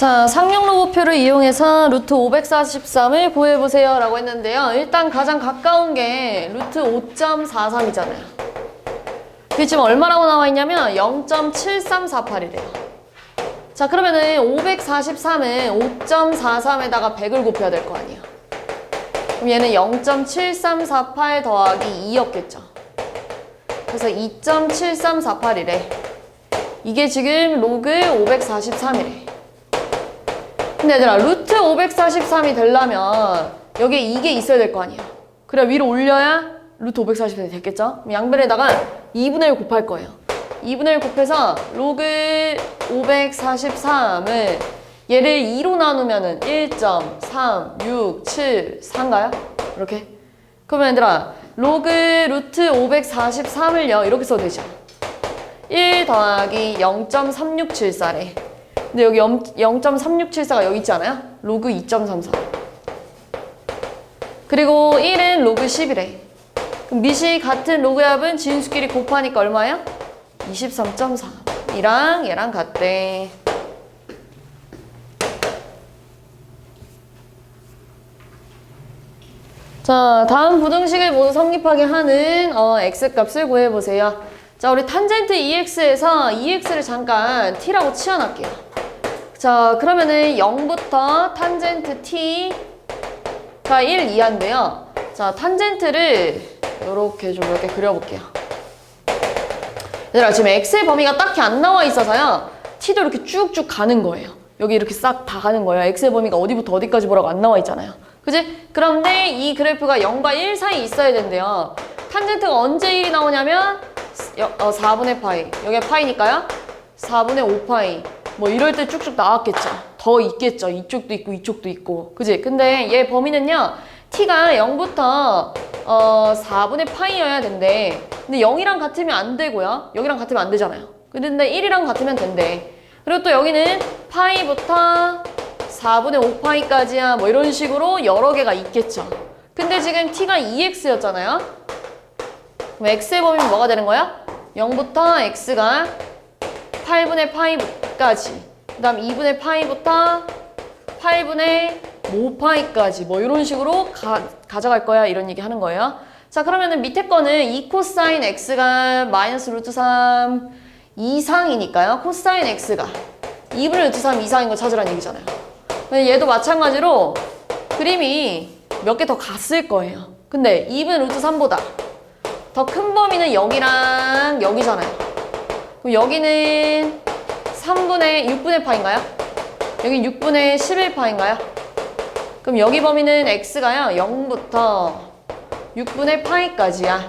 자, 상용로고표를 이용해서 루트 543을 구해보세요 라고 했는데요. 일단 가장 가까운 게 루트 5.43이잖아요. 그게 지금 얼마라고 나와 있냐면 0.7348이래요. 자, 그러면은 543은 5.43에다가 100을 곱해야 될 거 아니에요. 그럼 얘는 0.7348 더하기 2였겠죠. 그래서 2.7348이래. 이게 지금 로그 543이래. 근데 얘들아, 루트 543이 되려면 여기에 이게 있어야 될 거 아니에요. 그래 위로 올려야 루트 543이 됐겠죠? 그럼 양변에다가 2분의 1 곱할 거예요. 2분의 1 곱해서 로그 543을 얘를 2로 나누면은 1.367 이렇게. 그러면 얘들아, 로그 루트 543을요 이렇게 써도 되죠. 1 더하기 0.3674래. 근데 여기 0.3674가 여기 있지 않아요? 로그 2.33. 그리고 1은 로그 10이래. 그럼 밑이 같은 로그의 합은 진수끼리 곱하니까 얼마야? 23.3. 이랑 얘랑 같대. 자, 다음 부등식을 모두 성립하게 하는 x값을 구해보세요. 자, 우리 탄젠트 EX에서 EX를 잠깐 t라고 치워놨게요. 자, 그러면은 0부터 탄젠트 t가 1 이하인데요. 자, 탄젠트를 이렇게 좀 이렇게 그려볼게요. 얘들아, 지금 x의 범위가 딱히 안 나와 있어서요. t도 이렇게 쭉쭉 가는 거예요. 여기 이렇게 싹 다 가는 거예요. x의 범위가 어디부터 어디까지 보라고 안 나와 있잖아요. 그지? 그런데 이 그래프가 0과 1 사이에 있어야 된대요. 탄젠트가 언제 1이 나오냐면 4분의 파이. 여기가 파이니까요. 4분의 5파이. 뭐 이럴 때 쭉쭉 나왔겠죠. 더 있겠죠. 이쪽도 있고 이쪽도 있고. 그지? 근데 얘 범위는요. t가 0부터 4분의 파이여야 된대. 근데 0이랑 같으면 안 되고요. 여기랑 같으면 안 되잖아요. 근데 1이랑 같으면 된대. 그리고 또 여기는 파이부터 4분의 5파이까지야. 뭐 이런 식으로 여러 개가 있겠죠. 근데 지금 t가 2x였잖아요. 그럼 x의 범위는 뭐가 되는 거야? 0부터 x가 8분의 파이까지. 그 다음 2분의 파이부터 8분의 5파이까지. 뭐 이런 식으로 가져갈 거야. 이런 얘기 하는 거예요. 자, 그러면은 밑에 거는 2 코사인 x가 마이너스 루트 3 이상이니까요. 코사인 x가 2분의 루트 3 이상인 거 찾으라는 얘기잖아요. 얘도 마찬가지로 그림이 몇 개 더 갔을 거예요. 근데 2분의 루트 3보다 더 큰 범위는 여기랑 여기잖아요. 그럼 여기는 6분의 파인가요? 여기 6분의 11파인가요? 그럼 여기 범위는 x가요 0부터 6분의 파이까지야.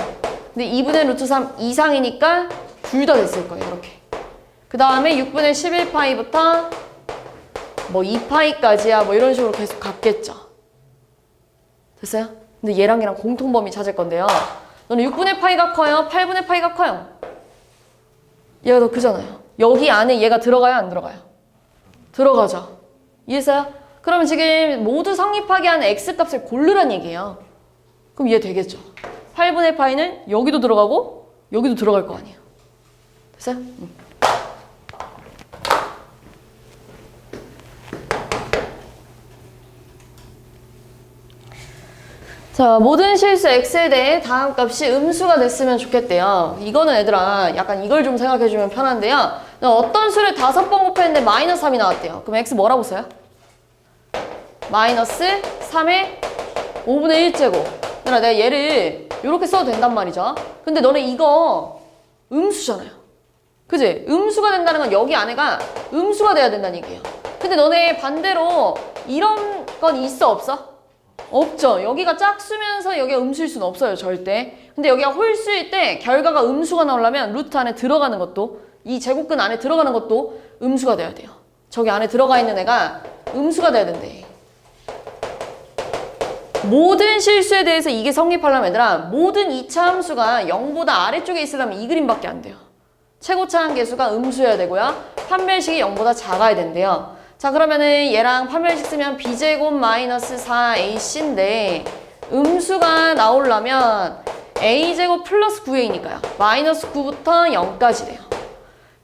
근데 2분의 루트 3 이상이니까 둘 다 됐을 거예요. 이렇게. 그 다음에 6분의 11파이부터 뭐 2파이까지야. 뭐 이런 식으로 계속 갔겠죠. 됐어요? 근데 얘랑 얘랑 공통범위 찾을 건데요. 너는 6분의 파이가 커요? 8분의 파이가 커요? 얘가 더 크잖아요. 여기 안에 얘가 들어가요? 안 들어가요? 들어가죠. 이해했어요? 그러면 지금 모두 성립하게 하는 x값을 고르란 얘기예요. 그럼 얘 되겠죠. 8분의 파이는 여기도 들어가고 여기도 들어갈 거 아니에요. 됐어요? 자, 모든 실수 x에 대해 다음 값이 음수가 됐으면 좋겠대요. 이거는 얘들아 약간 이걸 좀 생각해주면 편한데요. 어떤 수를 5번 곱했는데 마이너스 3이 나왔대요. 그럼 x 뭐라고 써요? 마이너스 3의 5분의 1제곱. 얘들아, 내가 얘를 이렇게 써도 된단 말이죠. 근데 너네 이거 음수잖아요. 그지? 음수가 된다는 건 여기 안에가 음수가 돼야 된다는 얘기예요. 근데 너네 반대로 이런 건 있어 없어? 없죠. 여기가 짝수면서 여기가 음수일 수는 없어요. 절대. 근데 여기가 홀수일 때 결과가 음수가 나오려면 루트 안에 들어가는 것도 이 제곱근 안에 들어가는 것도 음수가 돼야 돼요. 저기 안에 들어가 있는 애가 음수가 돼야 된대. 모든 실수에 대해서 이게 성립하려면 얘들아 모든 2차 함수가 0보다 아래쪽에 있으려면 이 그림밖에 안 돼요. 최고차 한계수가 음수여야 되고요. 판별식이 0보다 작아야 된대요. 자, 그러면은 얘랑 판별식 쓰면 b제곱 마이너스 4ac인데 음수가 나오려면 a제곱 플러스 9a니까요. 마이너스 9부터 0까지 돼요.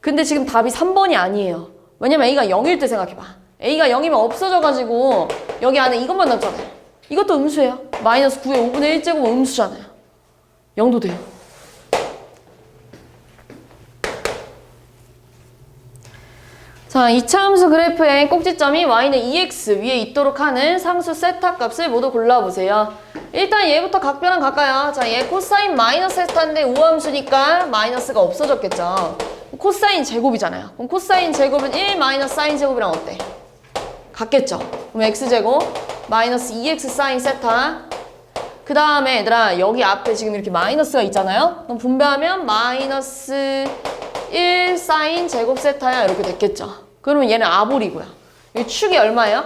근데 지금 답이 3번이 아니에요. 왜냐면 a가 0일 때 생각해봐. A가 0이면 없어져가지고 여기 안에 이것만 남잖아요. 이것도 음수예요. 마이너스 9의 5분의 1제곱은 음수잖아요. 0도 돼요. 자, 이차함수 그래프의 꼭지점이 y는 2x 위에 있도록 하는 상수 세타 값을 모두 골라보세요. 일단 얘부터 각변은 갈까요? 자, 얘 코사인 마이너스 세타인데 우함수니까 마이너스가 없어졌겠죠. 코사인 제곱이잖아요. 그럼 코사인 제곱은 1 마이너스 사인 제곱이랑 어때? 같겠죠. 그럼 x제곱 마이너스 2x 사인 세타. 그 다음에 얘들아 여기 앞에 지금 이렇게 마이너스가 있잖아요. 그럼 분배하면 마이너스 1 사인 제곱 세타야 이렇게 됐겠죠. 그러면 얘는 아볼이고요. 이 축이 얼마예요?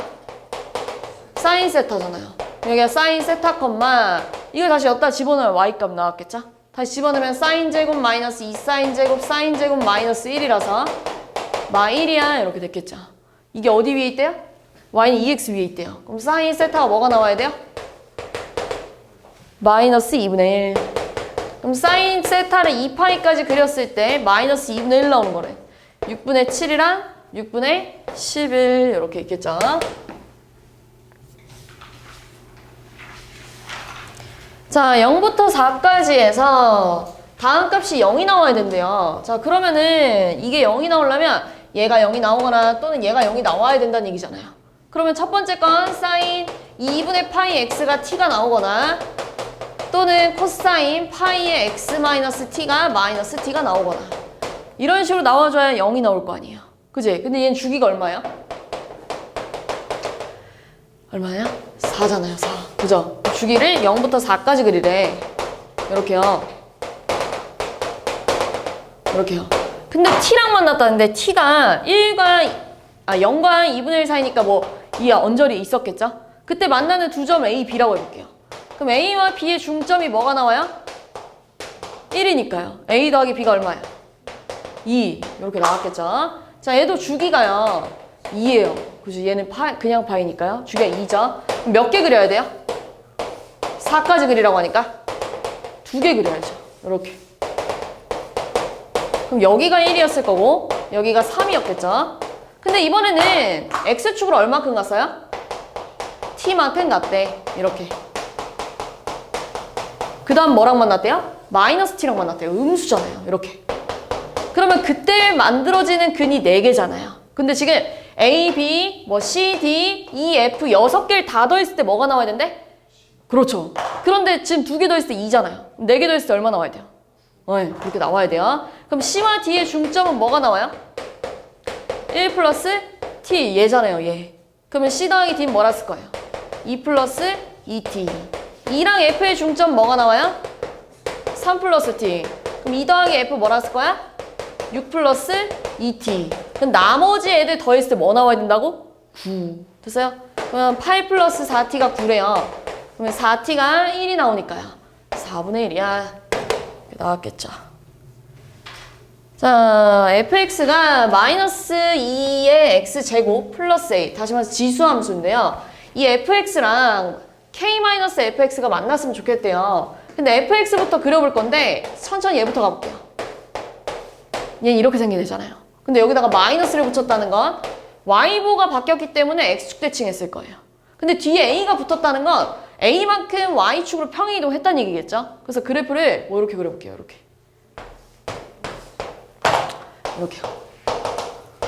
사인 세타잖아요. 여기가 사인 세타 컴마 이걸 다시 여기다 집어넣으면 y값 나왔겠죠? 다시 집어넣으면 사인 제곱 마이너스 2 사인 제곱 사인 제곱 마이너스 1이라서 마 1이야 이렇게 됐겠죠. 이게 어디 위에 있대요? y는 2x 위에 있대요. 그럼 사인 세타가 뭐가 나와야 돼요? 마이너스 2분의 1. 그럼 사인 세타를 2파이까지 그렸을 때 마이너스 2분의 1 나오는 거래. 6분의 7이랑 6분의 11 이렇게 있겠죠. 자, 0부터 4까지 해서 다음 값이 0이 나와야 된대요. 자, 그러면은 이게 0이 나오려면 얘가 0이 나오거나 또는 얘가 0이 나와야 된다는 얘기잖아요. 그러면 첫 번째 건 사인 2분의 파이 x가 t가 나오거나 또는 코사인 파이의 x 마이너스 t가 마이너스 t가 나오거나 이런 식으로 나와줘야 0이 나올 거 아니에요. 그지? 근데 얘는 주기가 얼마야? 얼마야? 4잖아요, 4. 그죠? 주기를 0부터 4까지 그리래. 이렇게요. 이렇게요. 근데 t랑 만났다는데 t가 0과 2분의 1 사이니까 뭐 이 언저리 있었겠죠? 그때 만나는 두 점 A, B라고 해볼게요. 그럼 A와 B의 중점이 뭐가 나와요? 1이니까요. A 더하기 B가 얼마예요? 2. 이렇게 나왔겠죠? 자, 얘도 주기가요. 2예요. 그죠? 얘는 그냥 파이니까요. 주기가 2죠. 그럼 몇 개 그려야 돼요? 4까지 그리라고 하니까 2개 그려야죠. 이렇게. 그럼 여기가 1이었을 거고 여기가 3이었겠죠? 근데 이번에는 X축으로 얼마큼 갔어요? T만큼 갔대. 이렇게. 그 다음 뭐랑 만났대요? 마이너스 T랑 만났대요. 음수잖아요. 이렇게. 그러면 그때 만들어지는 근이 4개잖아요. 근데 지금 A, B, 뭐 C, D, E, F 6개를 다 더했을 때 뭐가 나와야 된대? 그렇죠. 그런데 지금 2개 더했을 때 2잖아요. 4개 더했을 때 얼마 나와야 돼요? 그렇게 나와야 돼요. 그럼 C와 D의 중점은 뭐가 나와요? 1 플러스 T 얘잖아요. 얘. 그러면 C 더하기 D는 뭐라 쓸 거예요? 2 플러스 2T. 2랑 F의 중점 뭐가 나와요? 3 플러스 T. 그럼 2 더하기 F 뭐라 쓸 거야? 6 플러스 2T. 그럼 나머지 애들 더했을 때 뭐 나와야 된다고? 9. 됐어요? 그러면 8 플러스 4T가 9래요. 그러면 4T가 1이 나오니까요. 4분의 1이야. 이렇게 나왔겠죠. 자, fx가 마이너스 2의 x제곱 플러스 a. 다시 말해서 지수함수인데요. 이 fx랑 k-fx가 만났으면 좋겠대요. 근데 fx부터 그려볼 건데 천천히 얘부터 가볼게요. 얘는 이렇게 생기잖아요. 근데 여기다가 마이너스를 붙였다는 건 y보가 바뀌었기 때문에 x축 대칭했을 거예요. 근데 뒤에 a가 붙었다는 건 a만큼 y축으로 평행이동했다는 얘기겠죠? 그래서 그래프를 뭐 이렇게 그려볼게요. 이렇게. 이렇게요.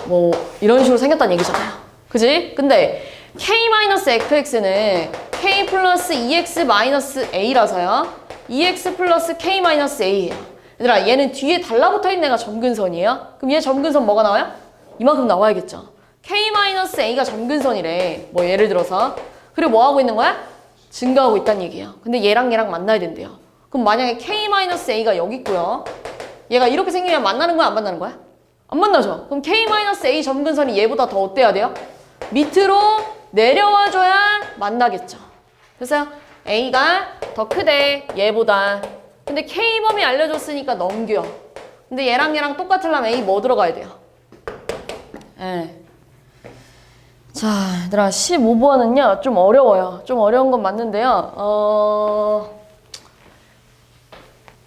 뭐 이런 식으로 생겼다는 얘기잖아요. 그지? 근데 k-fx는 k 플러스 2x 마이너스 a라서요. 2x 플러스 k 마이너스 a예요. 얘들아, 얘는 뒤에 달라붙어 있는 애가 점근선이에요. 그럼 얘 점근선 뭐가 나와요? 이만큼 나와야겠죠. k 마이너스 a가 점근선이래. 뭐 예를 들어서. 그리고 뭐 하고 있는 거야? 증가하고 있다는 얘기예요. 근데 얘랑 얘랑 만나야 된대요. 그럼 만약에 k 마이너스 a가 여기 있고요. 얘가 이렇게 생기면 만나는 거야, 안 만나는 거야? 안 만나죠. 그럼 k-a 점근선이 얘보다 더 어때야 돼요? 밑으로 내려와줘야 만나겠죠. 됐어요? a가 더 크대, 얘보다. 근데 k범위 알려줬으니까 넘겨. 근데 얘랑 얘랑 똑같으려면 a 뭐 들어가야 돼요? 자, 얘들아 15번은요 좀 어려워요. 좀 어려운 건 맞는데요.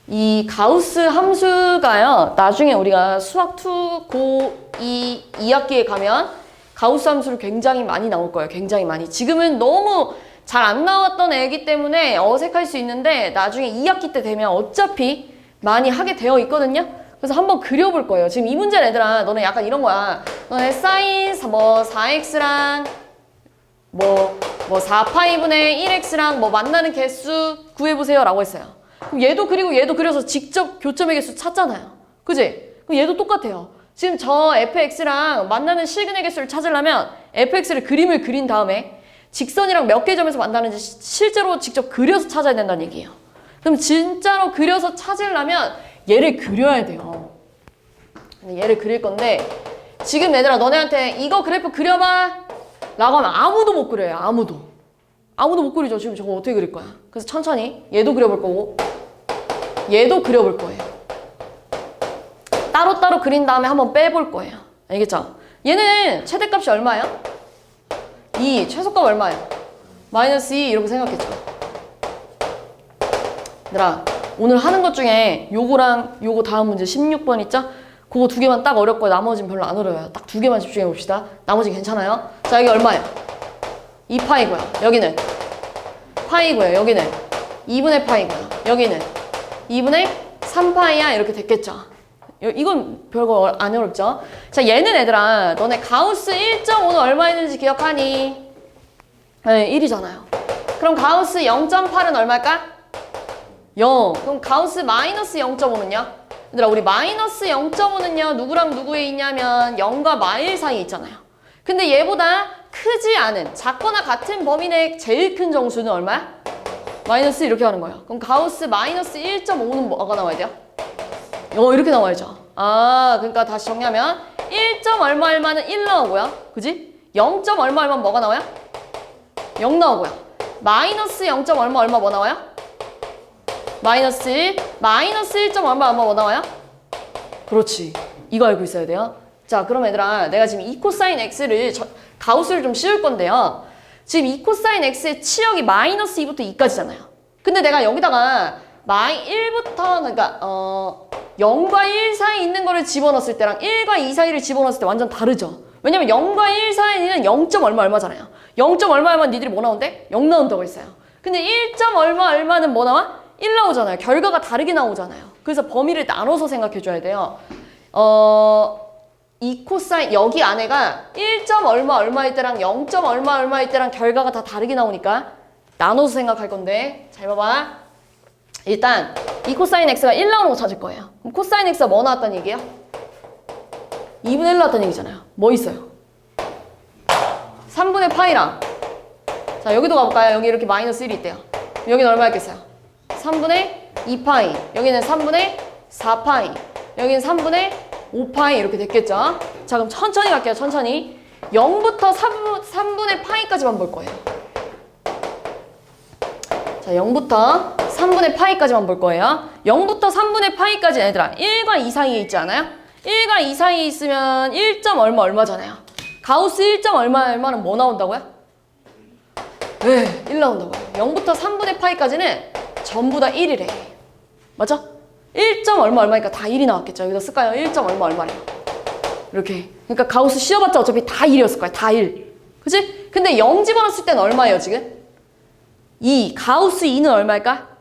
이 가우스 함수가요, 나중에 우리가 수학 2 고 2학기에 가면 가우스 함수를 굉장히 많이 나올 거예요. 굉장히 많이. 지금은 너무 잘 안 나왔던 애기 때문에 어색할 수 있는데 나중에 2학기 때 되면 어차피 많이 하게 되어 있거든요. 그래서 한번 그려볼 거예요. 지금 이 문제는 얘들아 너네 약간 이런 거야. 너네 사인 4x랑 뭐 4파이분의 1x랑 뭐 만나는 개수 구해보세요 라고 했어요. 그럼 얘도 그리고 얘도 그려서 직접 교점의 개수 찾잖아요. 그지? 그럼 얘도 똑같아요. 지금 저 fx랑 만나는 실근의 개수를 찾으려면 fx를 그림을 그린 다음에 직선이랑 몇 개 점에서 만나는지 실제로 직접 그려서 찾아야 된다는 얘기예요. 그럼 진짜로 그려서 찾으려면 얘를 그려야 돼요. 얘를 그릴 건데 지금 얘들아 너네한테 이거 그래프 그려봐 라고 하면 아무도 못 그려요. 아무도 못 그리죠. 지금 저거 어떻게 그릴 거야. 그래서 천천히 얘도 그려볼 거고 얘도 그려볼 거예요. 따로따로 그린 다음에 한번 빼볼 거예요. 알겠죠? 얘는 최대값이 얼마예요? 2, 최소값 얼마예요? 마이너스 2 이렇게 생각했죠. 얘들아 오늘 하는 것 중에 요거랑 요거 다음 문제 16번 있죠? 그거 두 개만 딱 어렵고 나머지는 별로 안 어려워요. 딱 두 개만 집중해 봅시다. 나머지 괜찮아요? 자 여기 얼마예요? 2파이고요. 여기는 파이고요. 여기는 2분의 파이고요. 여기는 2분의 3파이야 이렇게 됐겠죠. 이건 별거 안 어렵죠? 자 얘는 얘들아 너네 가우스 1.5는 얼마였는지 기억하니? 네 1이잖아요. 그럼 가우스 0.8은 얼마일까? 0. 그럼 가우스 마이너스 0.5는요? 얘들아 우리 마이너스 0.5는요 누구랑 누구에 있냐면 0과 마일 사이에 있잖아요. 근데 얘보다 크지 않은 작거나 같은 범위 내 제일 큰 정수는 얼마야? 마이너스 이렇게 하는 거예요. 그럼 가우스 마이너스 1.5는 뭐가 나와야 돼요? 이렇게 나와야죠. 아 그러니까 다시 정리하면 1. 얼마 얼마는 1 나오고요. 그지? 0. 얼마 얼마는 뭐가 나와요? 0 나오고요. 마이너스 0. 얼마 얼마 뭐 나와요? 마이너스 1. 마이너스 1. 얼마 얼마 뭐 나와요? 그렇지. 이거 알고 있어야 돼요. 자 그럼 얘들아 내가 지금 2 코사인 x를 가우스를 좀 씌울 건데요. 지금 2 코사인 x의 치역이 마이너스 2부터 2까지잖아요. 근데 내가 여기다가 1부터 그러니까 0과 1 사이 있는 거를 집어넣었을 때랑 1과 2 사이를 집어넣었을 때 완전 다르죠. 왜냐면 0과 1 사이는 0. 얼마 얼마잖아요. 0. 얼마 얼마는 니들이 뭐 나온대? 0 나온다고 했어요. 근데 1. 얼마 얼마는 뭐 나와? 1 나오잖아요. 결과가 다르게 나오잖아요. 그래서 범위를 나눠서 생각해줘야 돼요. 2 코사인 여기 안에가 1. 얼마 얼마일 때랑 0. 얼마 얼마일 때랑 결과가 다 다르게 나오니까 나눠서 생각할 건데 잘 봐봐. 일단 2 코사인 x가 1 나오는 거 찾을 거예요. 그럼 코사인 x가 뭐 나왔다는 얘기예요? 2분의 1 나왔다는 얘기잖아요. 뭐 있어요? 3분의 파이랑 자 여기도 가볼까요? 여기 이렇게 마이너스 1이 있대요. 여기는 얼마였겠어요? 3분의 2파이 여기는 3분의 4파이 여기는 3분의 5파이 이렇게 됐겠죠? 자 그럼 천천히 갈게요. 천천히 0부터 3분의 파이까지만 볼 거예요. 자 0부터 3분의 파이까지만 볼 거예요. 0부터 3분의 파이까지 얘들아 1과 2 사이에 있지 않아요? 1과 2 사이에 있으면 1. 얼마 얼마잖아요. 가우스 1. 얼마 얼마는 뭐 나온다고요? 네, 1 나온다고요. 0부터 3분의 파이까지는 전부 다 1이래. 맞죠? 1. 얼마 얼마니까 다 1이 나왔겠죠. 여기다 쓸까요? 1. 얼마 얼마래요. 이렇게. 그러니까 가우스 씌워봤자 어차피 다 1이었을 거야. 다 1. 그치? 근데 0 집어넣었을 때는 얼마예요 지금? 2. 가우스 2는 얼마일까?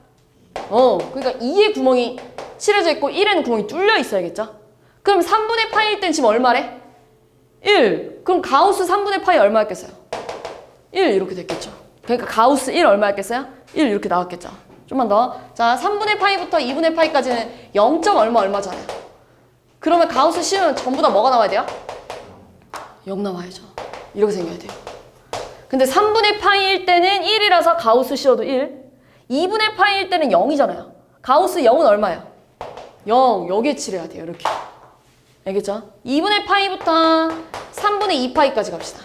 그러니까 2에 구멍이 칠해져 있고 1에는 구멍이 뚫려 있어야겠죠? 그럼 3분의 파이일 땐 지금 얼마래? 1. 그럼 가우스 3분의 파이 얼마였겠어요? 1 이렇게 됐겠죠. 그러니까 가우스 1 얼마였겠어요? 1 이렇게 나왔겠죠. 좀만 더. 자 3분의 파이부터 2분의 파이까지는 0. 얼마 얼마잖아요. 그러면 가우스 씌우면 전부 다 뭐가 나와야 돼요? 0 나와야죠. 이렇게 생겨야 돼요. 근데 3분의 파이일 때는 1이라서 가우스 씌워도 1. 2분의 파이일 때는 0이잖아요. 가우스 0은 얼마예요? 0. 여기에 칠해야 돼요. 이렇게. 알겠죠? 2분의 파이부터 3분의 2파이까지 갑시다.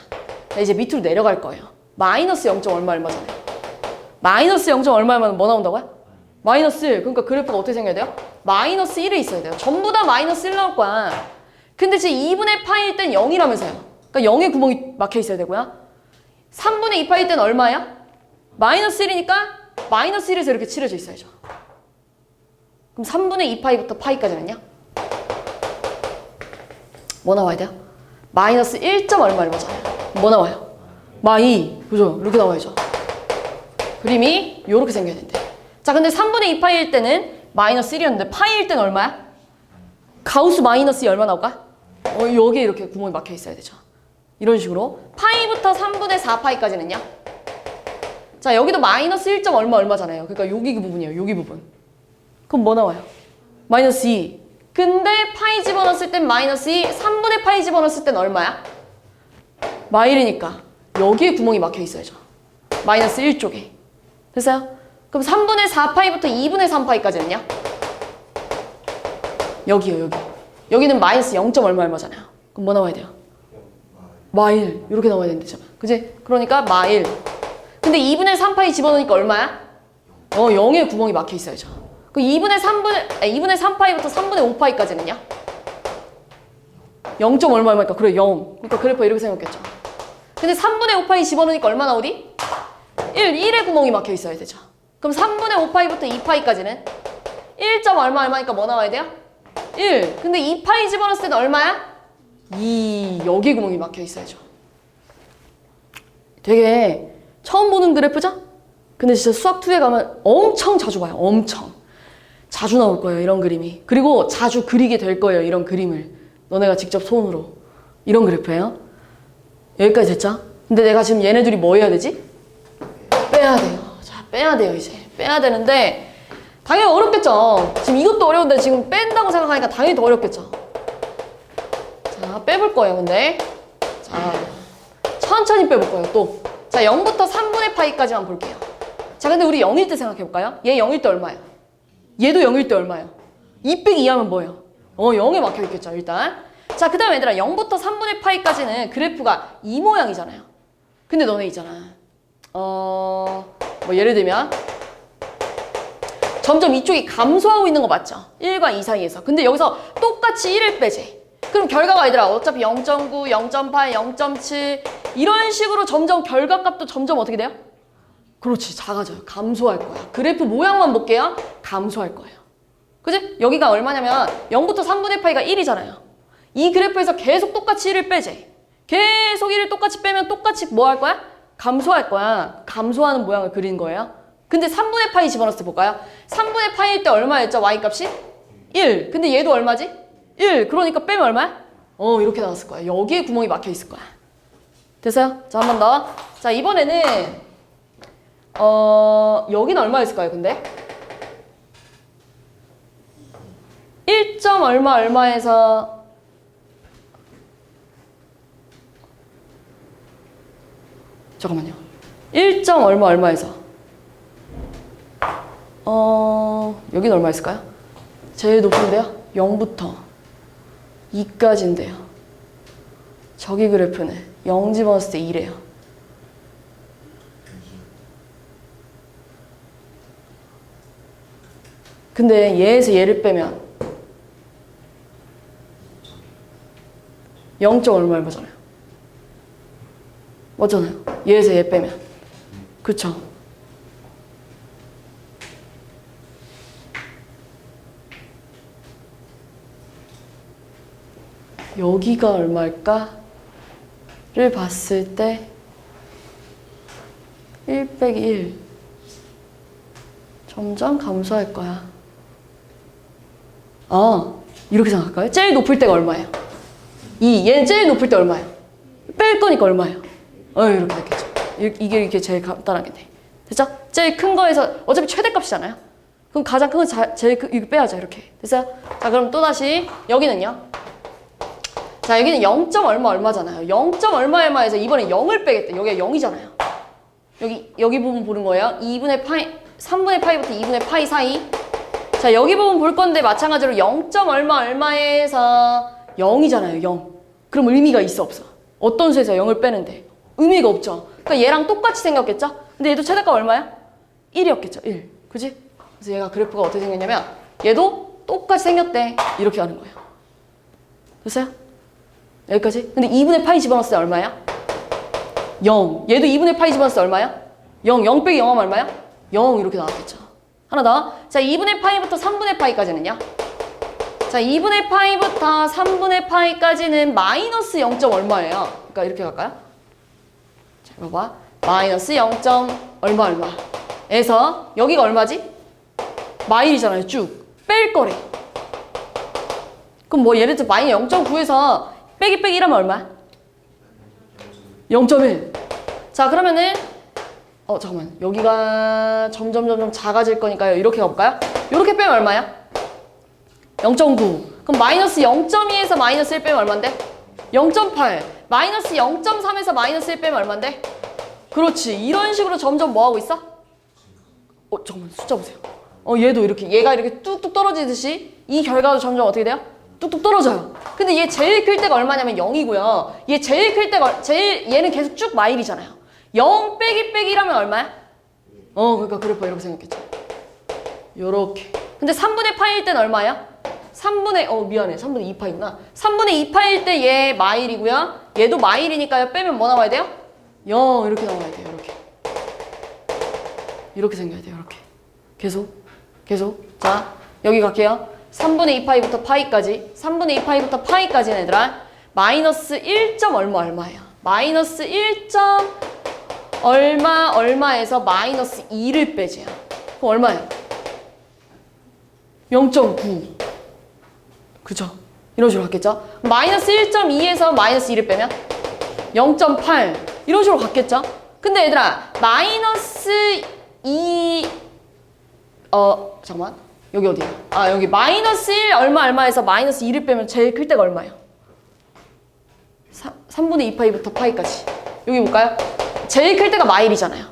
자, 이제 밑으로 내려갈 거예요. 마이너스 0. 얼마 얼마잖아요. 마이너스 0. 얼마 얼마는 뭐 나온다고요? 마이너스 1. 그러니까 그래프가 어떻게 생겨야 돼요? 마이너스 1에 있어야 돼요. 전부 다 마이너스 1 나올 거야. 근데 지금 2분의 파이일 땐 0이라면서요. 그러니까 0에 구멍이 막혀 있어야 되고요. 3분의 2파일 때는 얼마예요? 마이너스 1이니까 마이너스 1에서 이렇게 칠해져 있어야죠. 그럼 3분의 2파이부터 파이까지는요? 뭐 나와야 돼요? 마이너스 1. 얼마 얼마잖아요. 뭐 나와요? 마이. 그죠? 이렇게 나와야죠. 그림이 이렇게 생겨야 된대. 자, 근데 3분의 2파이일 때는 마이너스 1이었는데 파이일 때는 얼마야? 가우스 마이너스 2 얼마 나올까? 여기에 이렇게 구멍이 막혀 있어야 되죠. 이런 식으로 파이부터 3분의 4파이까지는요. 자, 여기도 마이너스 1. 얼마잖아요. 그러니까 여기 그 부분이에요. 여기 부분. 그럼 뭐 나와요? 마이너스 2. 근데 파이 집어넣었을 땐 마이너스 2, 3분의 파이 집어넣었을 땐 얼마야? 마일이니까 여기에 구멍이 막혀 있어야죠. 마이너스 1쪽에. 됐어요? 그럼 3분의 4파이부터 2분의 3파이까지는요? 여기요, 여기. 여기는 마이너스 0. 얼마잖아요. 그럼 뭐 나와야 돼요? 마일. 이렇게 나와야 된대죠. 그지? 그러니까 마일. 근데 2분의 3파이 집어넣으니까 얼마야? 0에 구멍이 막혀 있어야죠. 그 2분의 3파이부터 3분의 5파이까지는요? 0. 얼마니까? 그래, 0. 그러니까 그래프 이렇게 생겼겠죠. 근데 3분의 5파이 집어넣으니까 얼마 나오디? 1에 구멍이 막혀 있어야 되죠. 그럼 3분의 5파이부터 2파이까지는 1. 얼마니까 뭐 나와야 돼요? 1. 근데 2파이 집어넣었을 때는 얼마야? 2. 여기 구멍이 막혀 있어야죠. 되게 처음 보는 그래프죠? 근데 진짜 수학2에 가면 엄청 자주 봐요. 엄청. 자주 나올 거예요, 이런 그림이. 그리고 자주 그리게 될 거예요, 이런 그림을. 너네가 직접 손으로. 이런 그래프예요. 여기까지 됐죠? 근데 내가 지금 얘네 둘이 뭐 해야 되지? 빼야 돼요. 자, 빼야 돼요, 이제. 빼야 되는데 당연히 어렵겠죠. 지금 이것도 어려운데 지금 뺀다고 생각하니까 당연히 더 어렵겠죠. 자, 빼볼 거예요, 근데. 자, 천천히 빼볼 거예요, 또. 자, 0부터 3분의 파이까지만 볼게요. 자, 근데 우리 0일 때 생각해볼까요? 얘 0일 때 얼마예요? 얘도 0일 때 얼마예요? 2 빼기 2 하면 뭐예요? 0에 막혀 있겠죠, 일단. 자, 그 다음에 얘들아, 0부터 3분의 파이까지는 그래프가 이 모양이잖아요. 근데 너네 있잖아. 뭐 예를 들면 점점 이쪽이 감소하고 있는 거 맞죠? 1과 2 사이에서. 근데 여기서 똑같이 1을 빼재. 그럼 결과가 얘들아 어차피 0.9, 0.8, 0.7 이런 식으로 점점 결과값도 점점 어떻게 돼요? 그렇지, 작아져요. 감소할 거야. 그래프 모양만 볼게요. 감소할 거예요. 그지? 여기가 얼마냐면 0부터 3분의 파이가 1이잖아요. 이 그래프에서 계속 똑같이 1을 빼재. 계속 1을 똑같이 빼면 똑같이 뭐 할 거야? 감소할 거야. 감소하는 모양을 그리는 거예요. 근데 3분의 파이 집어넣었을 때 볼까요? 3분의 파이일 때 얼마였죠? y값이? 1. 근데 얘도 얼마지? 1. 그러니까 빼면 얼마야? 이렇게 나왔을 거야. 여기에 구멍이 막혀 있을 거야. 됐어요? 자, 한 번 더. 자, 이번에는 여기는 얼마였을까요, 근데? 1. 얼마에서 잠깐만요. 1. 얼마에서 여기는 얼마였을까요? 제일 높은데요? 0부터 2까지인데요. 저기 그래프는 0 집어넣었을 때 2래요. 근데 얘에서 얘를 빼면 0. 얼마잖아요. 맞잖아요. 얘에서 얘 빼면. 그쵸? 여기가 얼마일까를 봤을 때 1 빼기 1 점점 감소할 거야. 이렇게 생각할까요? 제일 높을 때가 얼마예요? 2. 얘는 제일 높을 때 얼마예요? 뺄 거니까 얼마예요? 이렇게 됐겠죠. 이게 이렇게 제일 간단하겠네. 됐죠? 제일 큰 거에서 어차피 최대값이잖아요. 그럼 가장 큰 거 제일 이거 빼야죠. 이렇게. 됐어요? 자, 그럼 또다시 여기는요. 자, 여기는 0. 얼마잖아요. 0. 얼마에서 이번에 0을 빼겠대. 여기가 0이잖아요. 여기 부분 보는 거예요. 3분의 파이부터 2분의 파이 사이. 자, 여기 부분 볼 건데 마찬가지로 0. 얼마에서 0이잖아요. 0. 그럼 의미가 있어, 없어? 어떤 수에서 0을 빼는데? 의미가 없죠. 그러니까 얘랑 똑같이 생겼겠죠? 근데 얘도 최대값 얼마야? 1이었겠죠. 1. 그지? 그래서 얘가 그래프가 어떻게 생겼냐면 얘도 똑같이 생겼대. 이렇게 하는 거예요. 됐어요? 여기까지? 근데 2분의 파이 집어넣었을 때 얼마야? 0. 얘도 2분의 파이 집어넣었을 때 얼마야? 0. 0 빼기 0 하면 얼마야? 0 이렇게 나왔겠죠. 하나 더. 자, 2분의 파이부터 3분의 파이까지는요? 자, 2분의 파이부터 3분의 파이까지는 마이너스 0. 얼마예요? 그러니까 이렇게 갈까요? 자, 봐봐. 마이너스 0. 얼마 에서 여기가 얼마지? 마일이잖아요. 쭉. 뺄 거래. 그럼 뭐 예를 들어 마이너스 0.9에서 빼기 1하면 얼마야? 0.1. 자, 그러면은 잠깐만. 여기가 점점 작아질 거니까요. 이렇게 가볼까요? 이렇게 빼면 얼마야? 0.9. 그럼 마이너스 0.2에서 마이너스 1 빼면 얼만데? 0.8. 마이너스 0.3에서 마이너스 1 빼면 얼만데? 그렇지. 이런 식으로 점점 뭐 하고 있어? 잠깐만. 숫자 보세요. 얘도 이렇게, 얘가 이렇게 뚝뚝 떨어지듯이 이 결과도 점점 어떻게 돼요? 뚝뚝 떨어져요. 근데 얘 제일 클 때가 얼마냐면 0이고요. 얘 제일 클 때가, 얘는 계속 쭉 마일이잖아요. 0 빼기 1이라면 얼마야? 그러니까 그래프 이렇게 생겼겠죠. 요렇게. 근데 3분의 파일 때는 얼마야? 3분의 2파이구나. 3분의 2파일 때 얘 마일이고요. 얘도 마일이니까요. 빼면 뭐 나와야 돼요? 0 이렇게 나와야 돼요. 이렇게 생겨야 돼요. 이렇게. 계속. 자, 여기 갈게요. 3분의 2파이부터 파이까지. 3분의 2파이부터 파이까지는 얘들아 마이너스 1. 얼마예요? 마이너스 1. 얼마에서 마이너스 2를 빼줘요. 그럼 얼마예요? 0.9. 그죠? 이런 식으로 갔겠죠? 마이너스 1.2에서 마이너스 2를 빼면 0.8. 이런 식으로 갔겠죠? 근데 얘들아, 마이너스 2, 잠깐만. 여기 어디야? 여기 마이너스 1 얼마에서 마이너스 2를 빼면 제일 클 때가 얼마예요? 3분의 2파이부터 파이까지. 여기 볼까요? 제일 클 때가 마일이잖아요.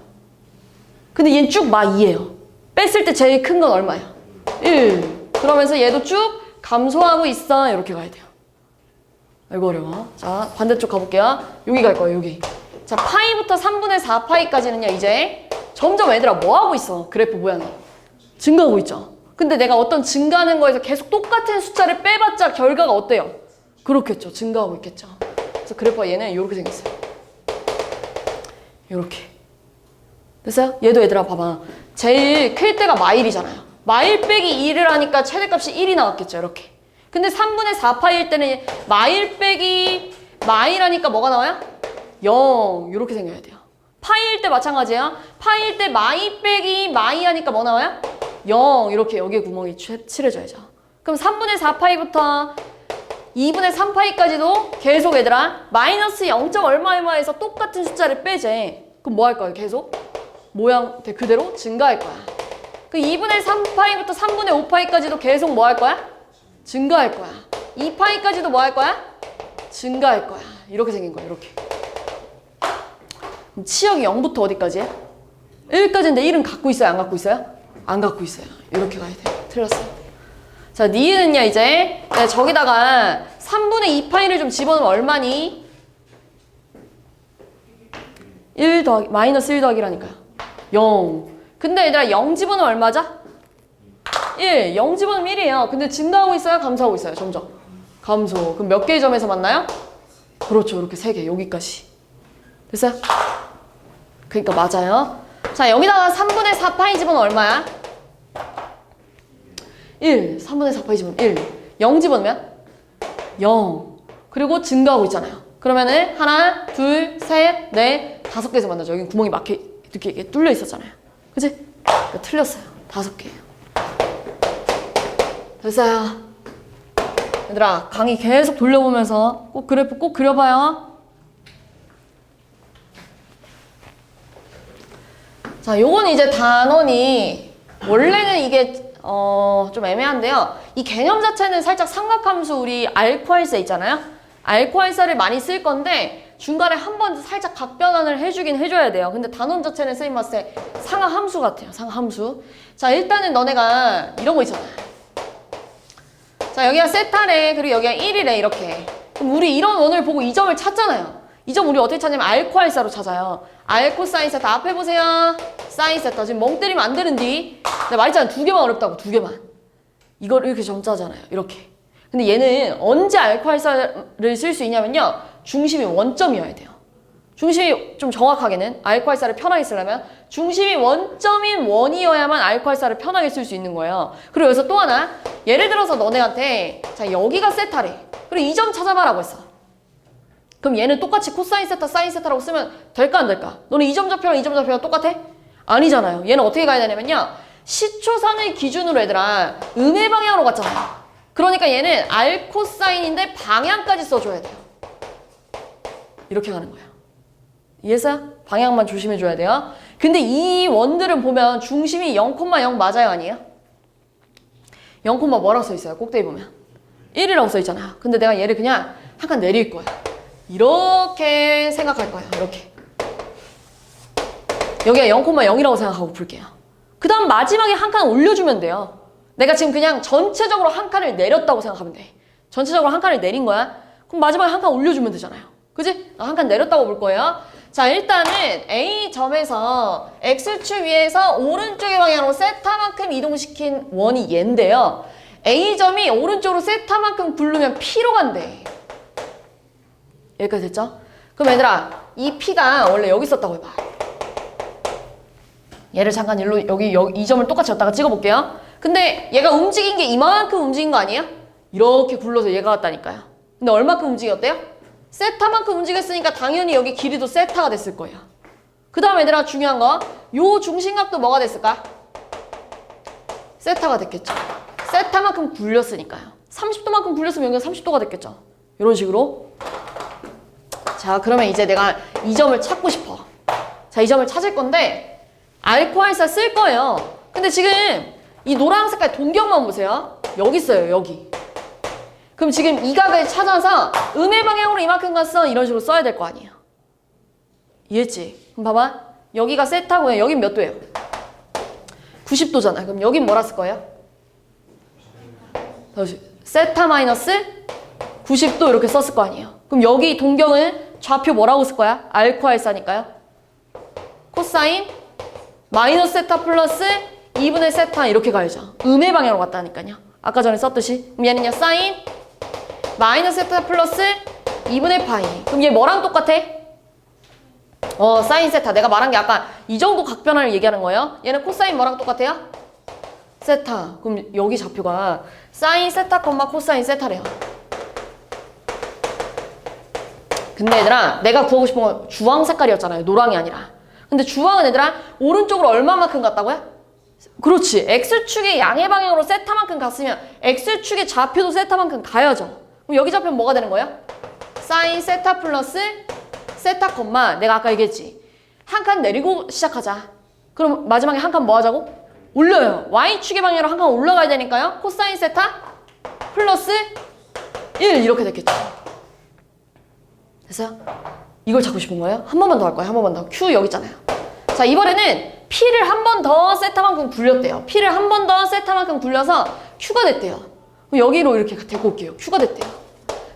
근데 얘는 쭉 마2예요. 뺐을 때 제일 큰 건 얼마예요? 1. 그러면서 얘도 쭉 감소하고 있어. 이렇게 가야 돼요. 아이고 어려워. 자, 반대쪽 가볼게요. 여기 갈 거예요. 여기. 자, 파이부터 3분의 4파이까지는요. 이제 점점 얘들아 뭐 하고 있어? 그래프 모양이 증가하고 있죠. 근데 내가 어떤 증가하는 거에서 계속 똑같은 숫자를 빼봤자 결과가 어때요? 그렇겠죠. 증가하고 있겠죠. 그래서 그래프가 얘는 이렇게 생겼어요. 이렇게. 됐어요? 얘도 얘들아 봐봐. 제일 클 때가 마일이잖아요. 마일 빼기 2를 하니까 최대값이 1이 나왔겠죠. 이렇게. 근데 3분의 4파일 때는 마일 빼기 마일 하니까 뭐가 나와요? 0. 이렇게 생겨야 돼요. 파일 때 마찬가지예요. 파일 때 마이 빼기 마이 하니까 뭐 나와요? 0. 이렇게 여기에 구멍이 칠해져야죠. 그럼 3분의 4파이부터 2분의 3파이까지도 계속 얘들아 마이너스 0. 얼마에서 똑같은 숫자를 빼재. 그럼 뭐 할 거야? 계속 모양 그대로 증가할 거야. 그 2분의 3파이부터 3분의 5파이까지도 계속 뭐 할 거야? 증가할 거야. 2파이까지도 뭐 할 거야? 증가할 거야. 이렇게 생긴 거야. 이렇게. 그럼 치역이 0부터 어디까지야? 1까지인데 1은 갖고 있어요? 안 갖고 있어요? 안 갖고 있어요. 이렇게 가야 돼요. 틀렸어요. 자, 니은은요 이제 저기다가 3분의 2파이를 좀 집어넣으면 얼마니? 1 더하기 마이너스 1 더하기라니까요. 0. 근데 얘들아 0 집어넣으면 얼마죠? 1. 0 집어넣으면 1이에요. 근데 증가하고 있어요? 감소하고 있어요? 점점. 감소. 그럼 몇 개의 점에서 만나요? 그렇죠. 이렇게 3개. 여기까지. 됐어요? 그러니까 맞아요. 자, 여기다가 3분의 4파이 집어넣으면 얼마야? 1. 3분의 4파이 집어넣으면 1. 0 집어넣으면? 0. 그리고 증가하고 있잖아요. 그러면은 하나, 둘, 셋, 넷, 5개에서 만나죠. 여기 구멍이 이렇게 뚫려 있었잖아요. 그치? 그러니까 틀렸어요. 5개예요. 됐어요. 얘들아, 강의 계속 돌려보면서 꼭 그래프 꼭 그려봐요. 자, 요건 이제 단원이 원래는 이게 좀 애매한데요. 이 개념 자체는 살짝 삼각함수 우리 알코알사 있잖아요. 알코알사를 많이 쓸 건데 중간에 한 번 살짝 각변환을 해주긴 해줘야 돼요. 근데 단원 자체는 쓰임맛에 상하함수 같아요. 상하함수. 자, 일단은 너네가 이런 거 있잖아. 자, 여기가 세타래. 그리고 여기가 1이래. 이렇게. 그럼 우리 이런 원을 보고 이 점을 찾잖아요. 이 점 우리 어떻게 찾냐면 알코알사로 찾아요. 알코 사인 세타 앞에 보세요. 사인 세타. 지금 멍 때리면 안 되는데. 내가 말했잖아. 2개만 어렵다고. 2개만. 이걸 이렇게 점짜잖아요. 이렇게. 근데 얘는 언제 알코알사를 쓸 수 있냐면요. 중심이 원점이어야 돼요. 중심이 좀 정확하게는 알코알사를 편하게 쓰려면 중심이 원점인 원이어야만 알코알사를 편하게 쓸 수 있는 거예요. 그리고 여기서 또 하나, 예를 들어서 너네한테 자 여기가 세타래. 그리고 이 점 찾아봐라고 했어. 그럼 얘는 똑같이 코사인 세타, 사인 세타라고 쓰면 될까 안 될까? 너는 이 점 좌표랑 이 점 좌표랑 똑같아? 아니잖아요. 얘는 어떻게 가야 되냐면요. 시초산을 기준으로 얘들아 음의 방향으로 갔잖아요. 그러니까 얘는 알코사인인데 방향까지 써줘야 돼요. 이렇게 가는 거예요. 이해했어요? 방향만 조심해줘야 돼요. 근데 이 원들은 보면 중심이 0,0 맞아요? 아니에요? 0, 뭐라고 써있어요? 꼭대기 보면 1이라고 써있잖아요. 근데 내가 얘를 그냥 한 칸 내릴 거예요. 이렇게 생각할 거예요. 이렇게. 여기가 0,0이라고 생각하고 풀게요. 그 다음 마지막에 한 칸 올려주면 돼요. 내가 지금 그냥 전체적으로 한 칸을 내렸다고 생각하면 돼. 전체적으로 한 칸을 내린 거야. 그럼 마지막에 한 칸 올려주면 되잖아요. 그지? 한 칸 내렸다고 볼 거예요. 자, 일단은 A점에서 X축 위에서 오른쪽의 방향으로 세타만큼 이동시킨 원이 얘인데요. A점이 오른쪽으로 세타만큼 굴르면 P로 간대. 여기까지 됐죠? 그럼 얘들아, 이 P가 원래 여기 있었다고 해봐. 얘를 잠깐 일로 여기 이 점을 똑같이 갖다가 찍어볼게요. 근데 얘가 움직인 게 이만큼 움직인 거 아니에요? 이렇게 굴러서 얘가 왔다니까요. 근데 얼마큼 움직였대요? 세타만큼 움직였으니까 당연히 여기 길이도 세타가 됐을 거예요. 그 다음 얘들아 중요한 거, 요 중심각도 뭐가 됐을까? 세타가 됐겠죠. 세타만큼 굴렸으니까요. 30도만큼 굴렸으면 여기가 30도가 됐겠죠. 이런 식으로. 자, 그러면 이제 내가 이 점을 찾고 싶어. 자, 이 점을 찾을 건데 알코알사 쓸 거예요. 근데 지금 이 노란 색깔 동경만 보세요. 여기 있어요, 여기. 그럼 지금 이 각을 찾아서 음의 방향으로 이만큼 갔어. 이런 식으로 써야 될 거 아니에요. 이해했지? 그럼 봐봐. 여기가 세타고요. 여긴 몇 도예요? 90도잖아. 그럼 여긴 뭐라 쓸 거예요? 세타 마이너스 90도 이렇게 썼을 거 아니에요. 그럼 여기 동경은 좌표 뭐라고 쓸 거야? 알코알사니까요. 코사인 마이너스 세타 플러스 2분의 세타 이렇게 가야죠. 음의 방향으로 갔다니까요. 아까 전에 썼듯이. 그럼 얘는요. 사인 마이너스 세타 플러스 2분의 파이. 그럼 얘 뭐랑 똑같아? 사인 세타. 내가 말한 게 아까 이 정도 각변화를 얘기하는 거예요. 얘는 코사인 뭐랑 똑같아요? 세타. 그럼 여기 좌표가 사인 세타, 코사인 세타래요. 근데 얘들아, 내가 구하고 싶은 건 주황 색깔이었잖아요. 노랑이 아니라. 근데 주황은 얘들아, 오른쪽으로 얼마만큼 갔다고요? 그렇지. X축의 양의 방향으로 세타만큼 갔으면 X축의 좌표도 세타만큼 가야죠. 그럼 여기 좌표는 뭐가 되는 거예요? 사인 세타 플러스 세타 콤마 내가 아까 얘기했지. 한 칸 내리고 시작하자. 그럼 마지막에 한 칸 뭐 하자고? 올려요. Y축의 방향으로 한 칸 올라가야 되니까요. 코사인 세타 플러스 1 이렇게 됐겠죠. 됐어요? 이걸 찾고 싶은 거예요? 한 번만 더 할 거예요. 한 번만 더. Q 여기 있잖아요. 자, 이번에는 P를 한 번 더 세타만큼 굴렸대요. P를 한 번 더 세타만큼 굴려서 Q가 됐대요. 그럼 여기로 이렇게 데리고 올게요. Q가 됐대요.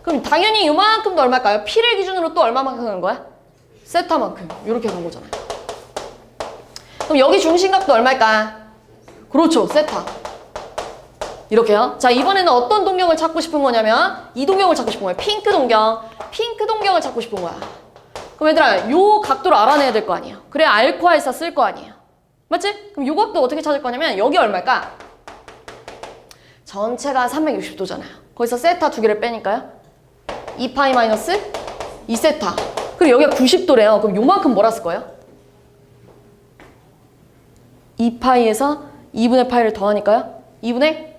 그럼 당연히 이만큼도 얼마일까요? P를 기준으로 또 얼마만큼 가는 거야? 세타만큼. 이렇게 간 거잖아요. 그럼 여기 중심각도 얼마일까? 그렇죠. 세타. 이렇게요. 자, 이번에는 어떤 동경을 찾고 싶은 거냐면 이 동경을 찾고 싶은 거예요. 핑크 동경. 핑크 동경을 찾고 싶은 거야. 그럼 얘들아, 요 각도를 알아내야 될 거 아니에요. 그래야 알코알사 쓸 거 아니에요. 맞지? 그럼 요 각도 어떻게 찾을 거냐면 여기 얼마일까? 전체가 360도잖아요. 거기서 세타 두 개를 빼니까요. 2파이 마이너스 2세타. 그리고 여기가 90도래요. 그럼 요만큼 뭐라 쓸 거예요? 2파이에서 2분의 파이를 더하니까요. 2분의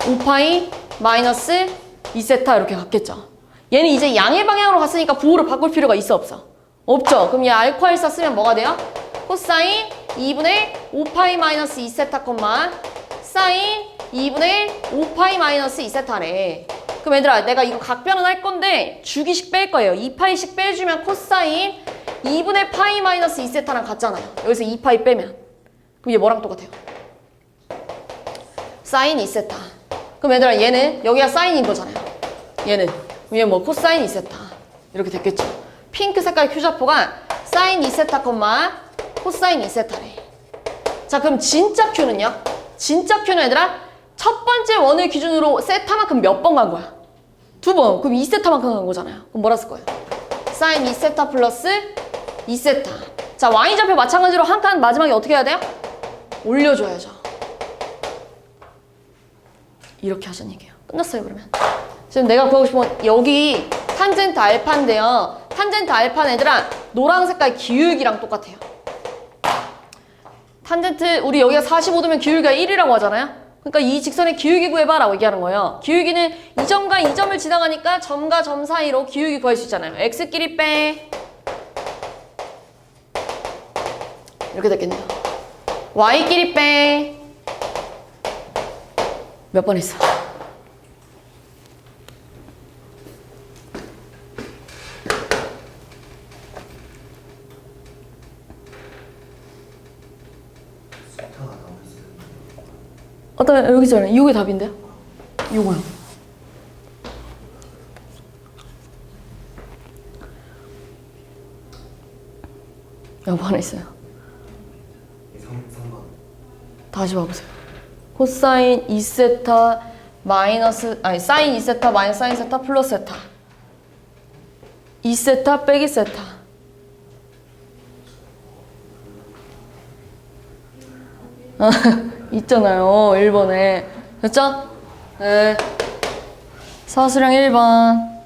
5파이 마이너스 2세타 이렇게 갔겠죠. 얘는 이제 양의 방향으로 갔으니까 부호를 바꿀 필요가 있어 없어? 없죠. 그럼 얘 알코알사 쓰면 뭐가 돼요? 코사인 2분의 5파이 마이너스 2세타 콤마 사인 2분의 5파이 마이너스 2세타래. 그럼 얘들아, 내가 이거 각변은 할 건데 주기식 뺄 거예요. 2파이씩 빼주면 코사인 2분의 파이 마이너스 2세타랑 같잖아요. 여기서 2파이 빼면. 그럼 얘 뭐랑 똑같아요? 사인 2세타. 그럼 얘들아, 얘는 여기가 사인인 거잖아요. 얘는. 얘 뭐 코사인 2세타. 이렇게 됐겠죠. 핑크 색깔 Q좌표가 사인 2세타 콤마 코사인 2세타래. 자, 그럼 진짜 Q는요? 진짜 Q는 얘들아, 첫 번째 원을 기준으로 세타만큼 몇 번 간 거야? 2번. 그럼 2세타만큼 간 거잖아요. 그럼 뭐라 쓸 거예요? 사인 2세타 플러스 2세타. 자, y좌표 마찬가지로 한 칸 마지막에 어떻게 해야 돼요? 올려줘야죠. 이렇게 하자는 얘기예요. 끝났어요, 그러면. 지금 내가 구하고 싶은 건 여기 탄젠트 알파인데요. 탄젠트 알파는 얘들아 노란 색깔 기울기랑 똑같아요. 탄젠트 우리 여기가 45도면 기울기가 1이라고 하잖아요. 그러니까 이 직선의 기울기 구해봐 라고 얘기하는 거예요. 기울기는 이 점과 이 점을 지나가니까 점과 점 사이로 기울기 구할 수 있잖아요. x끼리 빼 이렇게 됐겠네요. y끼리 빼 몇 번 했어? 어떤 여기 있잖아요. 이게 답인데요? 이거요. 여기 하나 있어요. 3번. 다시 봐보세요. 코사인 2세타 마이너스 사인 2세타 마이너스 사인 세타 플러스 세타 2세타 빼기 세타. 있잖아요. 1번에. 됐죠? 네. 사수령 1번.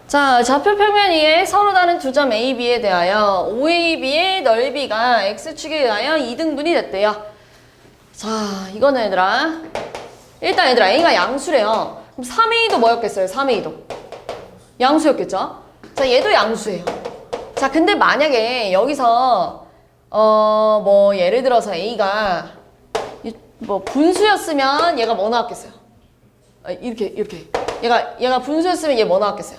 자, 좌표 평면 위에 서로 다른 두 점 A, B에 대하여 OAB의 넓이가 X축에 의하여 2등분이 됐대요. 자, 이거는 얘들아. 일단 얘들아, A가 양수래요. 그럼 3A도 뭐였겠어요? 3A도. 양수였겠죠? 자, 얘도 양수예요. 자, 근데 만약에 여기서 뭐 예를 들어서 A가 뭐 분수였으면 얘가 뭐 나왔겠어요? 이렇게 얘가 분수였으면 얘 뭐 나왔겠어요?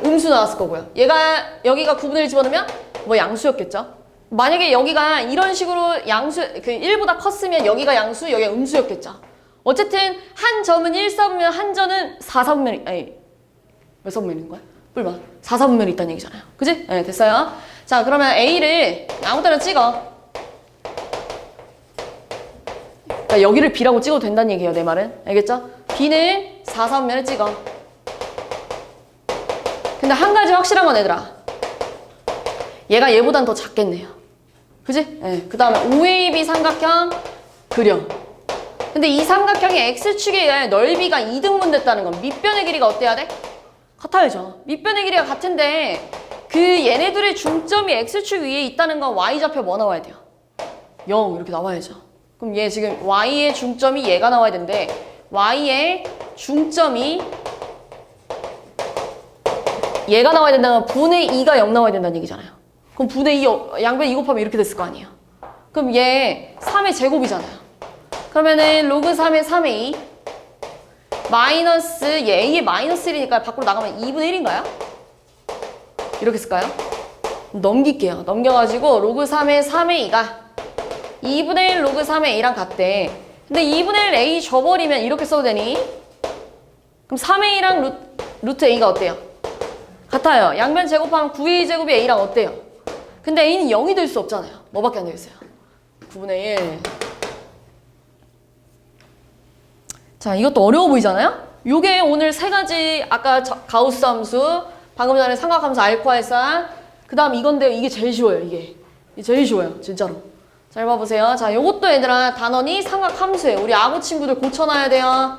음수 나왔을 거고요. 얘가 여기가 9분의 1 집어넣으면 뭐 양수였겠죠? 만약에 여기가 이런 식으로 양수 그 1보다 컸으면 여기가 양수, 여기가 음수였겠죠? 어쨌든 한 점은 1사분면 한 점은 4사분면이 아니 몇 사분면인 거야? 뿔마 4사분면이 있다는 얘기잖아요. 그지? 네, 됐어요. 자, 그러면 A를 아무 때나 찍어. 그러니까 여기를 B라고 찍어도 된다는 얘기예요, 내 말은. 알겠죠? B는 4사분면을 찍어. 근데 한 가지 확실한 건 얘들아. 얘가 얘보단 더 작겠네요. 그지? 네. 그 다음에 OAB 삼각형 그려. 근데 이 삼각형의 X축에 의해 넓이가 2등분 됐다는 건 밑변의 길이가 어때야 돼? 같아야죠. 밑변의 길이가 같은데 그 얘네들의 중점이 X축 위에 있다는 건 Y좌표 뭐 나와야 돼요? 0 이렇게 나와야죠. 그럼 얘 지금 Y의 중점이 얘가 나와야 되는데 Y의 중점이 얘가 나와야 된다면 분의 2가 0 나와야 된다는 얘기잖아요. 그럼 분의 2 양변 2 곱하면 이렇게 됐을 거 아니에요. 그럼 얘 3의 제곱이잖아요. 그러면은 로그 3의 3의 2 마이너스 얘 A의 마이너스 1이니까 밖으로 나가면 2분의 1인가요? 이렇게 쓸까요? 넘길게요. 넘겨가지고 로그 3의 3의 2가 2분의 1 로그 3의 A랑 같대. 근데 2분의 1 A 줘버리면 이렇게 써도 되니? 그럼 3의 2랑 루트 A가 어때요? 같아요. 양변 제곱하면 9A 제곱이 A랑 어때요? 근데 A는 0이 될 수 없잖아요. 뭐밖에 안 되겠어요? 9분의 1. 자, 이것도 어려워 보이잖아요? 요게 오늘 세 가지 아까 가우스 함수, 방금 전에 삼각함수 알코알산, 그 다음 이건데요. 이게 제일 쉬워요. 이게 제일 쉬워요. 진짜로. 잘 봐보세요. 자, 요것도 얘들아 단원이 삼각함수예요. 우리 아구 친구들 고쳐놔야 돼요.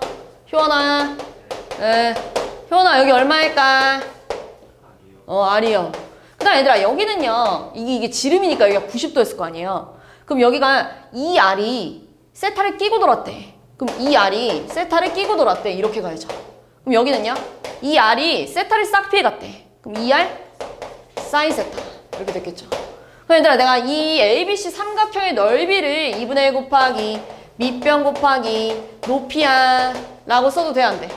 효원아. 네. 효원아 여기 얼마일까? R이요. 그 다음 얘들아 여기는요. 이게 지름이니까 여기가 90도였을 거 아니에요. 그럼 여기가 이 R이 세타를 끼고 돌았대. 그럼 이 R이 세타를 끼고 돌았대. 이렇게 가야죠. 그럼 여기는요. 이 R이 세타를 싹 피해갔대. 그럼 2R 사인 세타. 이렇게 됐겠죠. 그럼 얘들아 내가 이 ABC 삼각형의 넓이를 2분의 1 곱하기 밑변 곱하기 높이야 라고 써도 돼? 안 돼?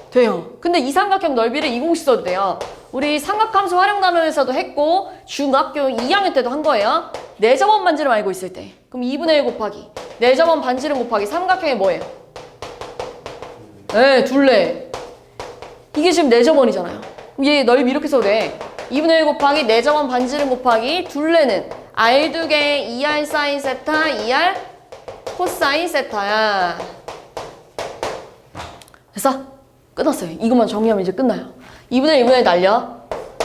돼요. 근데 이 삼각형 넓이를 2공식 써도 돼요. 우리 삼각함수 활용 단원에서도 했고 중학교 2학년 때도 한 거예요. 내접원 반지름 알고 있을 때. 그럼 2분의 1 곱하기 내접원 반지름 곱하기 삼각형이 뭐예요? 네, 둘레. 이게 지금 내접원이잖아요. 그럼 얘 넓이 이렇게 써도 돼. 2분의 1 곱하기 내접원 반지름 곱하기 둘레는 R2개 2R 사인 세타 2R 코사인 세타야. 됐어? 끝났어요. 이것만 정리하면 이제 끝나요. 2분의 1 날려.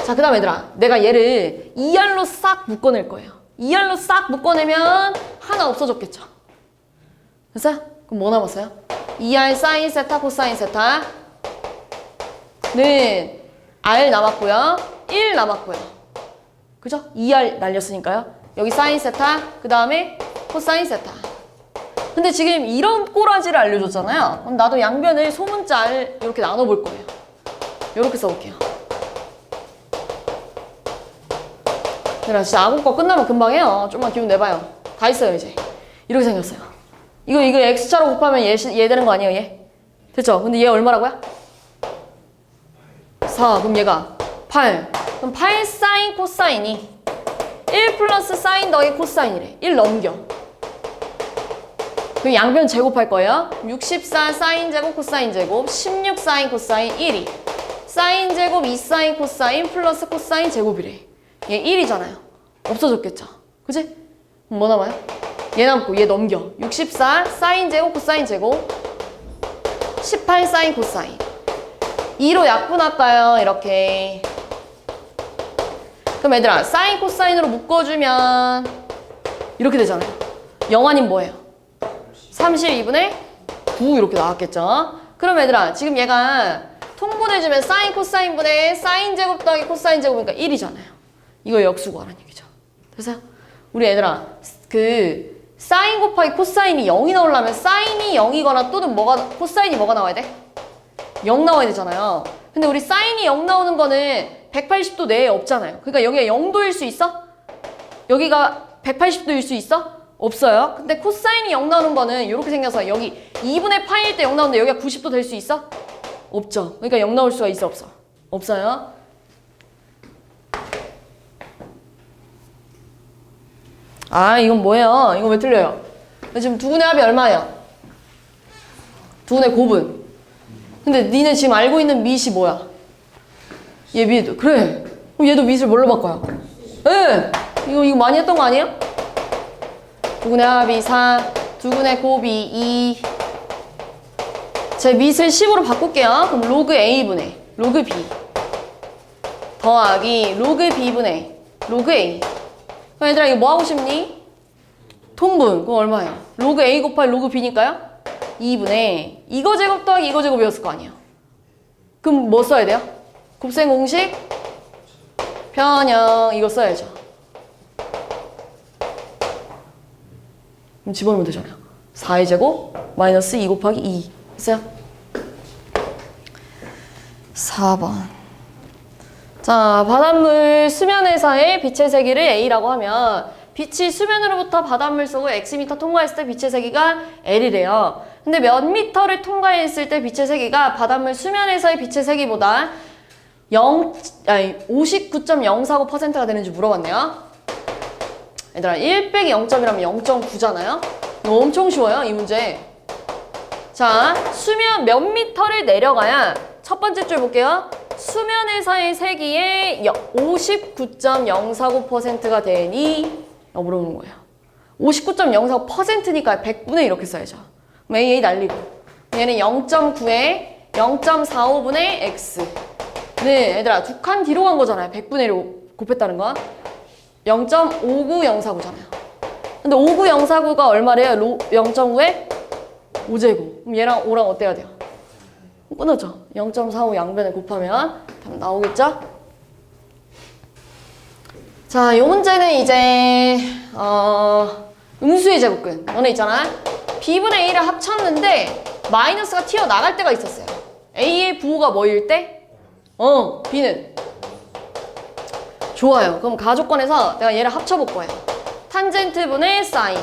자, 자, 그 다음 얘들아. 내가 얘를 2R로 싹 묶어낼 거예요. 2R로 싹 묶어내면 하나 없어졌겠죠. 됐어요? 그럼 뭐 남았어요? 2R 사인 세타 코사인 세타는 R 남았고요. 1 남았고요. 그죠? 2R 날렸으니까요. 여기 사인 세타, 그 다음에 코사인 세타. 근데 지금 이런 꼬라지를 알려줬잖아요. 그럼 나도 양변을 소문자 R 이렇게 나눠볼 거예요. 이렇게 써볼게요. 그래, 진짜 아군 끝나면 금방 해요. 좀만 기운 내봐요. 다 있어요, 이제. 이렇게 생겼어요. 이거 X자로 곱하면 얘 되는 거 아니에요, 얘? 됐죠? 근데 얘 얼마라고요? 4. 그럼 얘가 8. 그럼 8 사인 코사인이 1 플러스 사인 더하기 코사인이래. 1 넘겨. 그럼 양변 제곱할 거예요. 64 사인 제곱 코사인 제곱 16 사인 코사인 1이 사인 제곱 2 사인 코사인 플러스 코사인 제곱이래. 얘 1이잖아요. 없어졌겠죠? 그치? 그럼 뭐 남아요? 얘 남고 얘 넘겨. 64 사인 제곱 코사인 제곱 18 사인 코사인 2로 약분할까요? 이렇게. 그럼 얘들아 사인 코사인으로 묶어주면 이렇게 되잖아요. 0 아닌 뭐예요? 32분의 9 이렇게 나왔겠죠? 그럼 얘들아 지금 얘가 통분해주면 사인 코사인분의 사인 제곱 더하기 코사인 제곱이니까 1이잖아요. 이거 역수구하라는 얘기죠. 됐어요? 우리 얘들아 그 사인 곱하기 코사인이 0이 나오려면 사인이 0이거나 또는 코사인이 뭐가 나와야 돼? 0 나와야 되잖아요. 근데 우리 사인이 0 나오는 거는 180도 내에 없잖아요. 그러니까 여기가 0도일 수 있어? 여기가 180도일 수 있어? 없어요. 근데 코사인이 0 나오는 거는 이렇게 생겨서 여기 2분의 파일 때 0 나오는데 여기가 90도 될 수 있어? 없죠. 그러니까 0 나올 수가 있어? 없어? 없어요. 아 이건 뭐예요? 이거 왜 틀려요? 지금 두분의 합이 얼마예요? 두분의 곱은. 근데 니네 지금 알고 있는 밑이 뭐야? 얘 밑. 그래. 그럼 얘도 밑을 뭘로 바꿔요? 예. 이거 많이 했던 거 아니에요? 두분의 합이 4, 두분의 곱이 2. 제 밑을 10으로 바꿀게요. 그럼 로그 A분의 로그 B 더하기 로그 B분의 로그 A. 그럼 얘들아 이거 뭐 하고 싶니? 통분. 그럼 얼마예요? 로그 A 곱하기 로그 B니까요? 2분의 이거 제곱 더하기 이거 제곱이었을 거 아니에요. 그럼 뭐 써야 돼요? 곱셈 공식 변형 이거 써야죠. 그럼 집어넣으면 되잖아요. 4의 제곱 마이너스 2 곱하기 2 됐어요? 4번. 자, 바닷물 수면에서의 빛의 세기를 A라고 하면 빛이 수면으로부터 바닷물 속을 X미터 통과했을 때 빛의 세기가 L이래요. 근데 몇 미터를 통과했을 때 빛의 세기가 바닷물 수면에서의 빛의 세기보다 59.049%가 되는지 물어봤네요. 얘들아 1 빼기 0점이라면 0.9잖아요. 이거 엄청 쉬워요, 이 문제. 자, 수면 몇 미터를 내려가야 첫 번째 줄 볼게요. 수면에서의 세기의 59.049%가 되니 물어보는 거예요. 59.049%니까 100분의 이렇게 써야죠. 그럼 A 날리고 얘는 0.9에 0.45분의 X. 네, 얘들아 두 칸 뒤로 간 거잖아요. 100분의 1로 곱했다는 건 0.59049잖아요. 근데 59049가 얼마래요? 0.9에 5제곱. 그럼 얘랑 5랑 어때야 돼요? 끊어져. 0.45 양변을 곱하면 답 나오겠죠? 자, 이 문제는 이제 음수의 제곱근. 너네 있잖아. b분의 a를 합쳤는데 마이너스가 튀어나갈 때가 있었어요. a의 부호가 뭐일 때? b는. 좋아요. 그럼 가조건에서 내가 얘를 합쳐볼 거예요. 탄젠트분의 사인.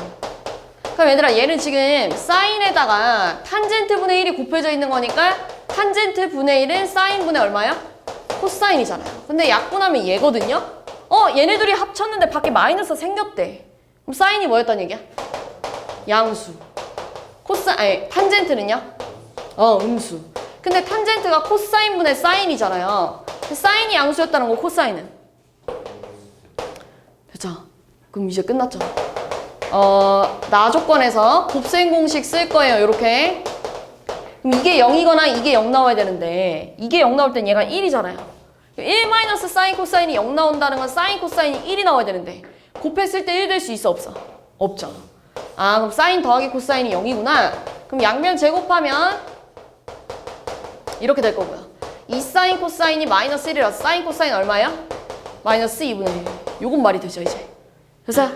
그럼 얘들아 얘는 지금 사인에다가 탄젠트분의 1이 곱해져 있는 거니까 탄젠트분의 1은 사인분의 얼마야? 코사인이잖아요. 근데 약분하면 얘거든요? 얘네들이 합쳤는데 밖에 마이너스 생겼대. 그럼 사인이 뭐였단 얘기야? 양수. 탄젠트는요? 음수. 근데 탄젠트가 코사인분의 사인이잖아요. 사인이 양수였다는 거 코사인은? 됐죠? 그럼 이제 끝났죠? 나 조건에서 곱셈 공식 쓸 거예요. 이렇게. 그럼 이게 0이거나 이게 0 나와야 되는데 이게 0 나올 땐 얘가 1이잖아요. 1 마이너스 사인 코사인이 0 나온다는 건 사인 코사인이 1이 나와야 되는데 곱했을 때 1 될 수 있어 없어? 없죠. 아 그럼 사인 더하기 코사인이 0이구나. 그럼 양변 제곱하면 이렇게 될 거고요. 2 사인 코사인이 마이너스 1이라서 사인 코사인 얼마야? 마이너스 2분의 1. 요건 말이 되죠 이제. 그래서